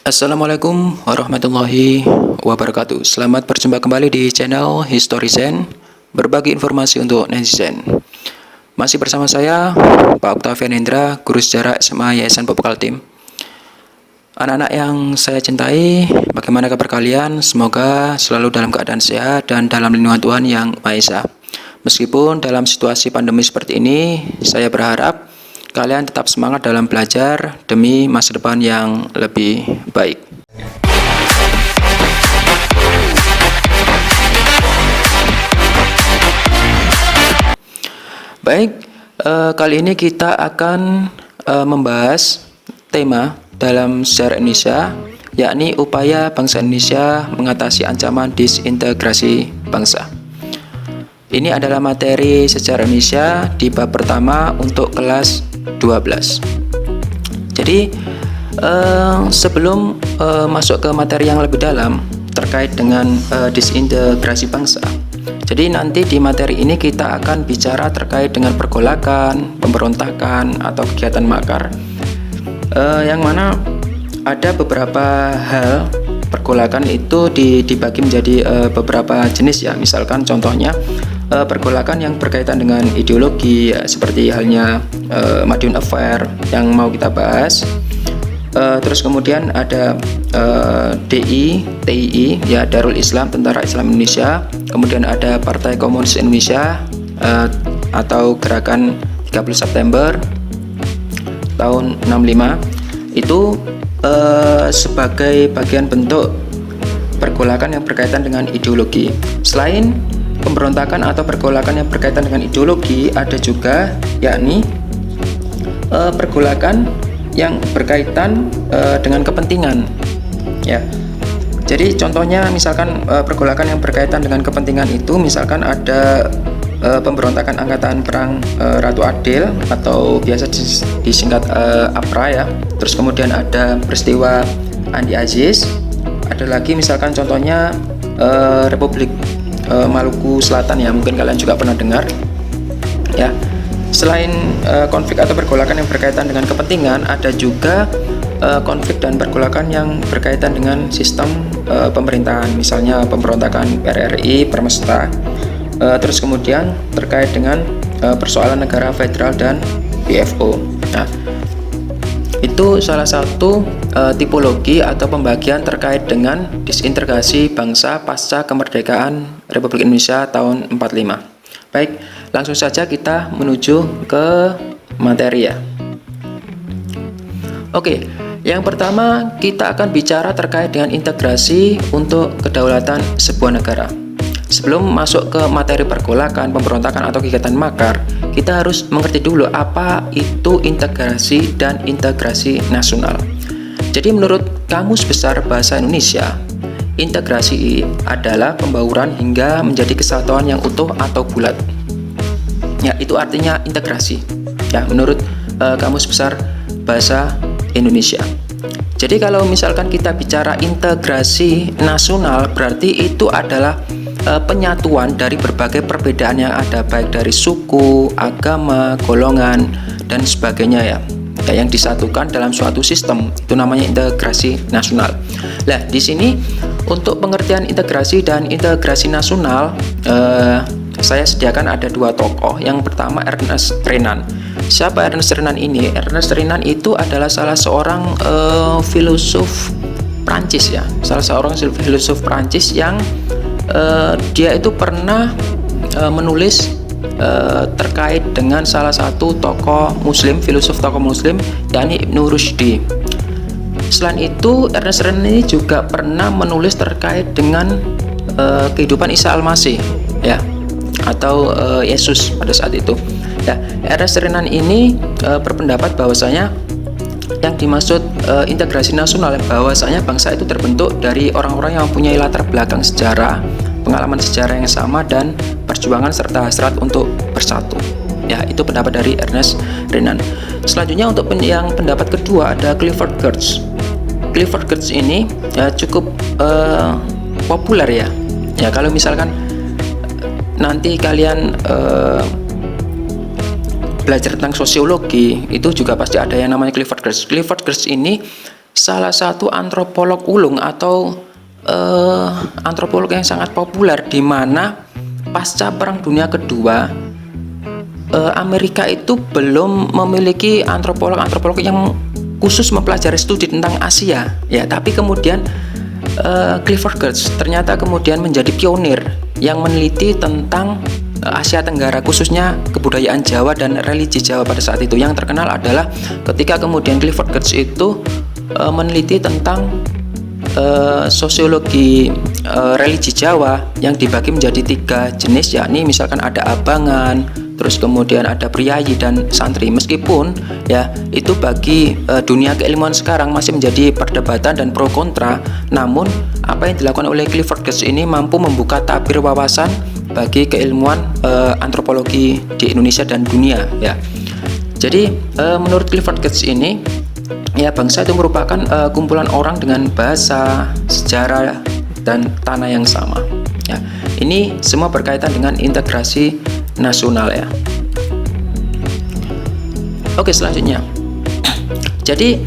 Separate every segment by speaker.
Speaker 1: Assalamualaikum warahmatullahi wabarakatuh. Selamat berjumpa kembali di channel History Zen, berbagi informasi untuk netizen. Masih bersama saya, Pak Octavian Indra, Guru Sejarah SMA Yayasan Pupuk Kaltim. Anak-anak yang saya cintai, bagaimana kabar kalian? Semoga selalu dalam keadaan sehat dan dalam lindungan Tuhan Yang Maha Esa. Meskipun dalam situasi pandemi seperti ini, saya berharap kalian tetap semangat dalam belajar demi masa depan yang lebih baik. Baik, kali ini kita akan membahas tema dalam sejarah Indonesia, yakni upaya bangsa Indonesia mengatasi ancaman disintegrasi bangsa. Ini adalah materi sejarah Indonesia di bab pertama untuk kelas 12. Jadi sebelum masuk ke materi yang lebih dalam terkait dengan disintegrasi bangsa, jadi nanti di materi ini kita akan bicara terkait dengan pergolakan, pemberontakan atau kegiatan makar, yang mana ada beberapa hal pergolakan itu dibagi menjadi beberapa jenis ya. Misalkan contohnya pergolakan yang berkaitan dengan ideologi ya, seperti halnya Madiun Affair yang mau kita bahas. Terus kemudian ada TII ya, Darul Islam, Tentara Islam Indonesia. Kemudian ada Partai Komunis Indonesia atau Gerakan 30 September tahun 65. Itu sebagai bagian bentuk pergolakan yang berkaitan dengan ideologi. Selain pemberontakan atau pergolakan yang berkaitan dengan ideologi, ada juga yakni pergolakan yang berkaitan dengan kepentingan ya. Jadi contohnya misalkan pergolakan yang berkaitan dengan kepentingan itu misalkan ada pemberontakan Angkatan Perang Ratu Adil atau biasa disingkat APRA ya. Terus kemudian ada peristiwa Andi Aziz. Ada lagi misalkan contohnya Republik Maluku Selatan ya, mungkin kalian juga pernah dengar ya. Selain konflik atau pergolakan yang berkaitan dengan kepentingan, ada juga konflik dan pergolakan yang berkaitan dengan sistem pemerintahan, misalnya pemberontakan PRRI, Permesta. Terus kemudian terkait dengan persoalan negara federal dan PFO. Nah, itu salah satu tipologi atau pembagian terkait dengan disintegrasi bangsa pasca kemerdekaan Republik Indonesia tahun 45. Baik, langsung saja kita menuju ke materi ya. Oke, yang pertama kita akan bicara terkait dengan integrasi untuk kedaulatan sebuah negara. Sebelum masuk ke materi pergolakan, pemberontakan atau kegiatan makar, kita harus mengerti dulu apa itu integrasi dan integrasi nasional. Jadi menurut Kamus Besar Bahasa Indonesia, integrasi adalah pembauran hingga menjadi kesatuan yang utuh atau bulat. Ya, itu artinya integrasi. Ya, menurut Kamus Besar Bahasa Indonesia. Jadi kalau misalkan kita bicara integrasi nasional, berarti itu adalah penyatuan dari berbagai perbedaan yang ada, baik dari suku, agama, golongan, dan sebagainya ya, yang disatukan dalam suatu sistem. Itu namanya integrasi nasional. Nah, di sini untuk pengertian integrasi dan integrasi nasional, saya sediakan ada dua tokoh. Yang pertama Ernest Renan. Siapa Ernest Renan ini? Ernest Renan itu adalah salah seorang filosof Prancis ya, salah seorang filosof Prancis yang dia itu pernah menulis terkait dengan salah satu tokoh muslim, filosof tokoh muslim, yakni Ibnu Rushdi. Selain itu, Ernest Renan ini juga pernah menulis terkait dengan kehidupan Isa Al-Masih ya, atau Yesus pada saat itu ya. Ernest Renan ini berpendapat bahwasanya yang dimaksud integrasi nasional, bahwasanya bangsa itu terbentuk dari orang-orang yang mempunyai latar belakang sejarah, pengalaman sejarah yang sama, dan perjuangan serta hasrat untuk bersatu. Ya, itu pendapat dari Ernest Renan. Selanjutnya untuk yang pendapat kedua ada Clifford Geertz. Clifford Geertz ini ya cukup populer ya. Ya, kalau misalkan nanti kalian belajar tentang sosiologi, itu juga pasti ada yang namanya Clifford Geertz. Clifford Geertz ini salah satu antropolog ulung atau antropolog yang sangat populer, di mana pasca Perang Dunia Kedua Amerika itu belum memiliki antropolog yang khusus mempelajari studi tentang Asia ya, tapi kemudian Clifford Geertz ternyata kemudian menjadi pionir yang meneliti tentang Asia Tenggara, khususnya kebudayaan Jawa dan religi Jawa pada saat itu. Yang terkenal adalah ketika kemudian Clifford Geertz itu meneliti tentang sosiologi religi Jawa yang dibagi menjadi 3 jenis, yakni misalkan ada abangan, terus kemudian ada priayi dan santri. Meskipun ya itu bagi dunia keilmuan sekarang masih menjadi perdebatan dan pro kontra, namun apa yang dilakukan oleh Clifford Geertz ini mampu membuka tabir wawasan bagi keilmuan antropologi di Indonesia dan dunia ya. Jadi menurut Clifford Geertz ini ya, bangsa itu merupakan kumpulan orang dengan bahasa, sejarah, dan tanah yang sama. Ya, ini semua berkaitan dengan integrasi nasional ya. Oke, selanjutnya. Jadi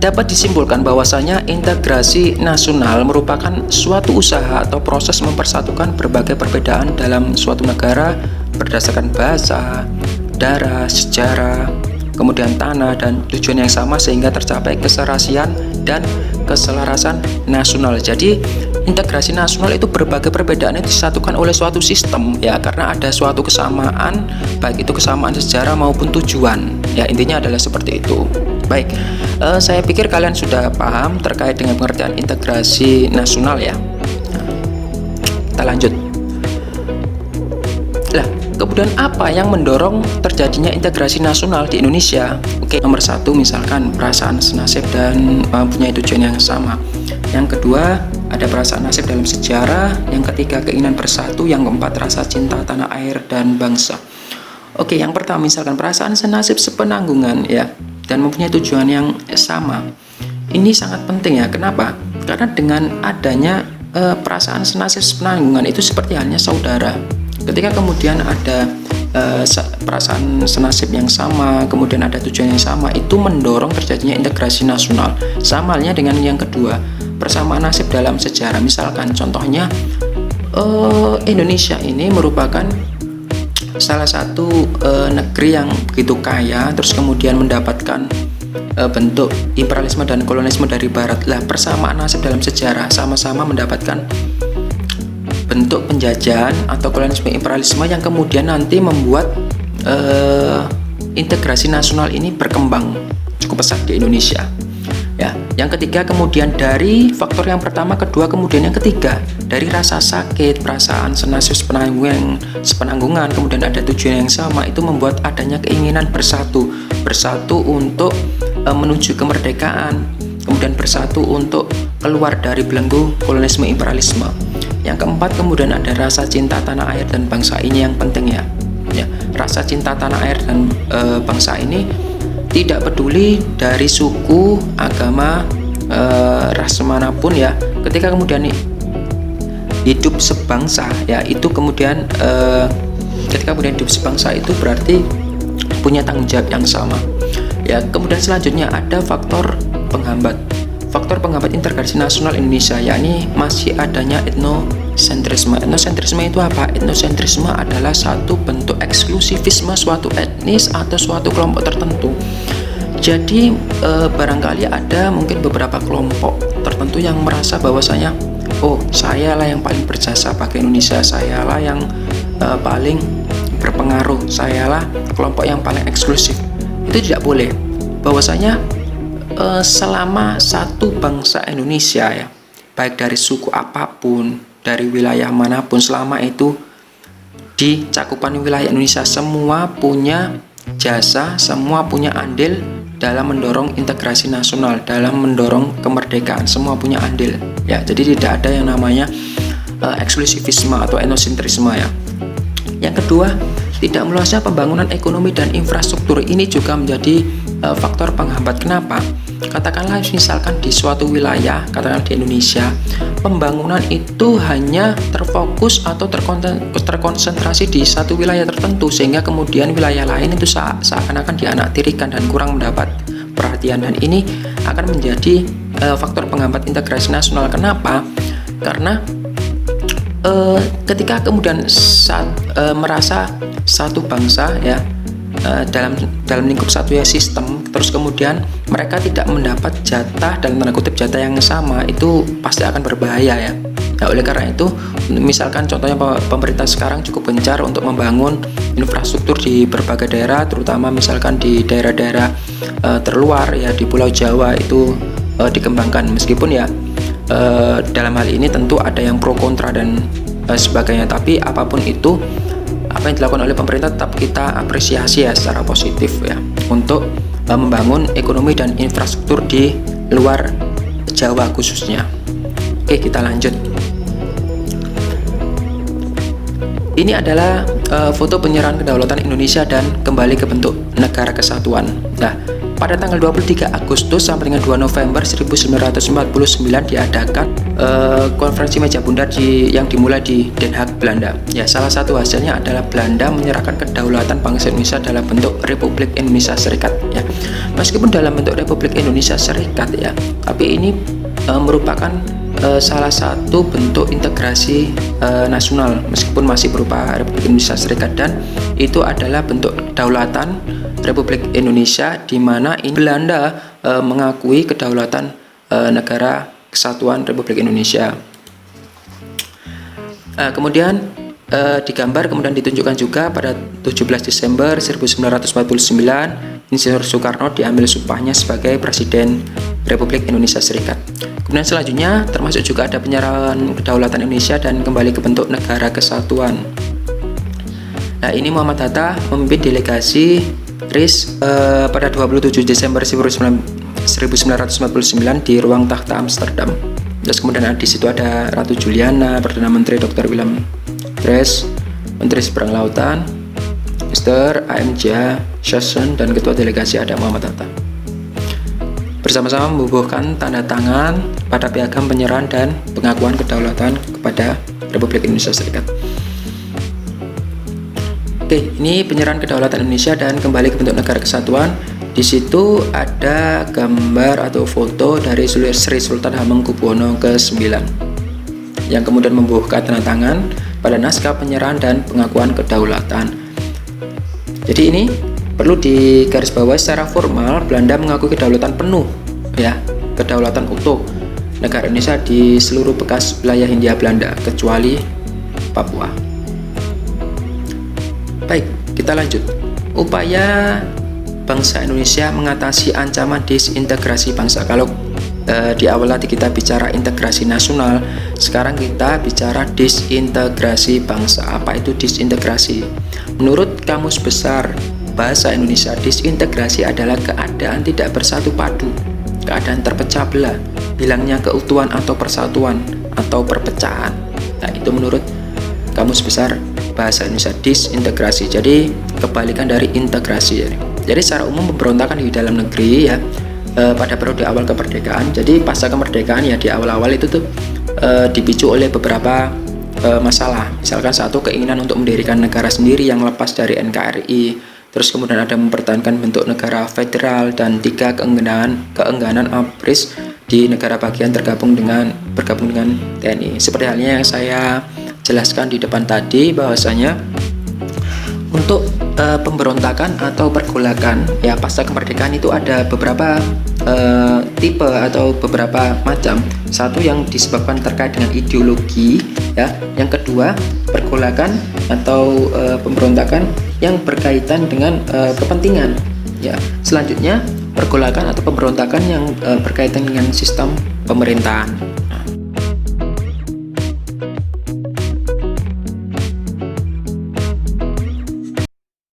Speaker 1: dapat disimpulkan bahwasanya integrasi nasional merupakan suatu usaha atau proses mempersatukan berbagai perbedaan dalam suatu negara berdasarkan bahasa, darah, sejarah, kemudian tanah, dan tujuan yang sama sehingga tercapai keserasian dan keselarasan nasional. Jadi integrasi nasional itu berbagai perbedaan itu disatukan oleh suatu sistem ya, karena ada suatu kesamaan, baik itu kesamaan sejarah maupun tujuan ya, intinya adalah seperti itu. Baik, saya pikir kalian sudah paham terkait dengan pengertian integrasi nasional ya. Kita lanjut. Lah, kemudian apa yang mendorong terjadinya integrasi nasional di Indonesia? Oke, nomor 1 misalkan perasaan senasib dan mempunyai tujuan yang sama. Yang kedua, ada perasaan nasib dalam sejarah. Yang ketiga, keinginan bersatu. Yang keempat, rasa cinta tanah air dan bangsa. Oke, yang pertama misalkan perasaan senasib sepenanggungan ya, dan mempunyai tujuan yang sama. Ini sangat penting ya. Kenapa? Karena dengan adanya perasaan senasib sepenanggungan itu seperti halnya saudara. Ketika kemudian ada perasaan senasib yang sama, kemudian ada tujuan yang sama, itu mendorong terjadinya integrasi nasional. Sama halnya dengan yang kedua, persamaan nasib dalam sejarah. Misalkan contohnya Indonesia ini merupakan salah satu negeri yang begitu kaya, terus kemudian mendapatkan bentuk imperialisme dan kolonialisme dari barat. Lah, persamaan nasib dalam sejarah, sama-sama mendapatkan bentuk penjajahan atau kolonialisme imperialisme yang kemudian nanti membuat integrasi nasional ini berkembang cukup pesat di Indonesia. Ya, yang ketiga kemudian dari faktor yang pertama, kedua, kemudian yang ketiga dari rasa sakit, perasaan senasib sepenanggungan, kemudian ada tujuan yang sama, itu membuat adanya keinginan bersatu untuk menuju kemerdekaan, kemudian bersatu untuk keluar dari belenggu kolonialisme imperialisme. Yang keempat kemudian ada rasa cinta tanah air dan bangsa. Ini yang penting ya. Rasa cinta tanah air dan bangsa ini tidak peduli dari suku, agama, ras manapun ya. Ketika kemudian hidup sebangsa ya, itu kemudian ketika kemudian hidup sebangsa itu berarti punya tanggung jawab yang sama. Ya, kemudian selanjutnya ada faktor penghambat. Faktor penghambat integrasi nasional Indonesia, yakni masih adanya etnosentrisme. Etnosentrisme itu apa? Etnosentrisme adalah satu bentuk eksklusivisme suatu etnis atau suatu kelompok tertentu. Jadi barangkali ada mungkin beberapa kelompok tertentu yang merasa bahwasanya, oh, sayalah yang paling berjasa bagi Indonesia, sayalah yang paling berpengaruh, sayalah kelompok yang paling eksklusif. Itu tidak boleh. Bahwasanya selama satu bangsa Indonesia ya, baik dari suku apapun, dari wilayah manapun, selama itu di cakupan wilayah Indonesia, semua punya jasa, semua punya andil dalam mendorong integrasi nasional, dalam mendorong kemerdekaan, semua punya andil ya. Jadi tidak ada yang namanya eksklusivisme atau etnosentrisme ya. Yang kedua, tidak meluasnya pembangunan ekonomi dan infrastruktur. Ini juga menjadi faktor penghambat. Kenapa? Katakanlah misalkan di suatu wilayah, katakanlah di Indonesia, pembangunan itu hanya terfokus atau terkonsentrasi di satu wilayah tertentu, sehingga kemudian wilayah lain itu seakan-akan dianaktirikan dan kurang mendapat perhatian, dan ini akan menjadi faktor penghambat integrasi nasional. Kenapa? Karena ketika kemudian merasa satu bangsa ya dalam lingkup satu ya sistem, terus kemudian mereka tidak mendapat jatah, dalam tanda kutip jatah yang sama, itu pasti akan berbahaya ya. Nah, oleh karena itu, misalkan contohnya pemerintah sekarang cukup gencar untuk membangun infrastruktur di berbagai daerah, terutama misalkan di daerah-daerah terluar ya, di Pulau Jawa itu dikembangkan, meskipun ya dalam hal ini tentu ada yang pro kontra dan sebagainya, tapi apapun itu, apa yang dilakukan oleh pemerintah tetap kita apresiasi ya secara positif ya, untuk membangun ekonomi dan infrastruktur di luar Jawa khususnya. Oke, kita lanjut. Ini adalah foto penyerahan kedaulatan Indonesia dan kembali ke bentuk negara kesatuan. Nah, pada tanggal 23 Agustus sampai dengan 2 November 1949 diadakan konferensi meja bundar yang dimulai di Den Haag, Belanda. Ya, salah satu hasilnya adalah Belanda menyerahkan kedaulatan bangsa Indonesia dalam bentuk Republik Indonesia Serikat. Ya, meskipun dalam bentuk Republik Indonesia Serikat ya, tapi ini merupakan salah satu bentuk integrasi nasional, meskipun masih berupa Republik Indonesia Serikat, dan itu adalah bentuk kedaulatan Republik Indonesia, di mana Belanda mengakui kedaulatan negara kesatuan Republik Indonesia. Kemudian digambar kemudian ditunjukkan juga pada 17 Desember 1949 Insinyur Soekarno diambil sumpahnya sebagai Presiden Republik Indonesia Serikat. Kemudian selanjutnya termasuk juga ada penyerahan kedaulatan Indonesia dan kembali ke bentuk negara kesatuan. Nah, ini Muhammad Hatta memimpin delegasi RIS pada 27 Desember 1949 di ruang takhta Amsterdam. Terus kemudian di situ ada Ratu Juliana, Perdana Menteri Dr. Willem Drees, Menteri Seberang Lautan Mr. A.M.J. Schassen, dan ketua delegasi ada Muhammad Hatta. Bersama-sama membubuhkan tanda tangan pada piagam penyerahan dan pengakuan kedaulatan kepada Republik Indonesia Serikat. Oke, ini penyerahan kedaulatan Indonesia dan kembali ke bentuk negara kesatuan. Di situ ada gambar atau foto dari Sri Sultan Hamengkubuwono ke-9 yang kemudian membubuhkan tanda tangan pada naskah penyerahan dan pengakuan kedaulatan. Jadi ini perlu digarisbawahi, secara formal Belanda mengakui kedaulatan penuh ya, kedaulatan utuh negara Indonesia di seluruh bekas wilayah Hindia Belanda kecuali Papua. Baik, kita lanjut. Upaya bangsa Indonesia mengatasi ancaman disintegrasi bangsa. Kalau di awal tadi kita bicara integrasi nasional, sekarang kita bicara disintegrasi bangsa. Apa itu disintegrasi? Menurut Kamus Besar Bahasa Indonesia, disintegrasi adalah keadaan tidak bersatu padu, keadaan terpecah belah, hilangnya keutuhan atau persatuan atau perpecahan. Nah, itu menurut Kamus Besar Bahasa Indonesia, disintegrasi. Jadi kebalikan dari integrasi. Jadi secara umum pemberontakan di dalam negeri ya pada periode awal kemerdekaan. Jadi pasca kemerdekaan ya di awal-awal itu tuh dipicu oleh beberapa masalah. Misalkan satu, keinginan untuk mendirikan negara sendiri yang lepas dari NKRI. Terus kemudian ada mempertahankan bentuk negara federal, dan tiga, keengganan ABRIS di negara bagian bergabung dengan TNI. Seperti halnya yang saya jelaskan di depan tadi, bahwasanya untuk pemberontakan atau pergolakan ya pasca kemerdekaan itu ada beberapa tipe atau beberapa macam. Satu, yang disebabkan terkait dengan ideologi ya. Yang kedua, pergolakan atau pemberontakan yang berkaitan dengan kepentingan ya. Selanjutnya, pergolakan atau pemberontakan yang berkaitan dengan sistem pemerintahan.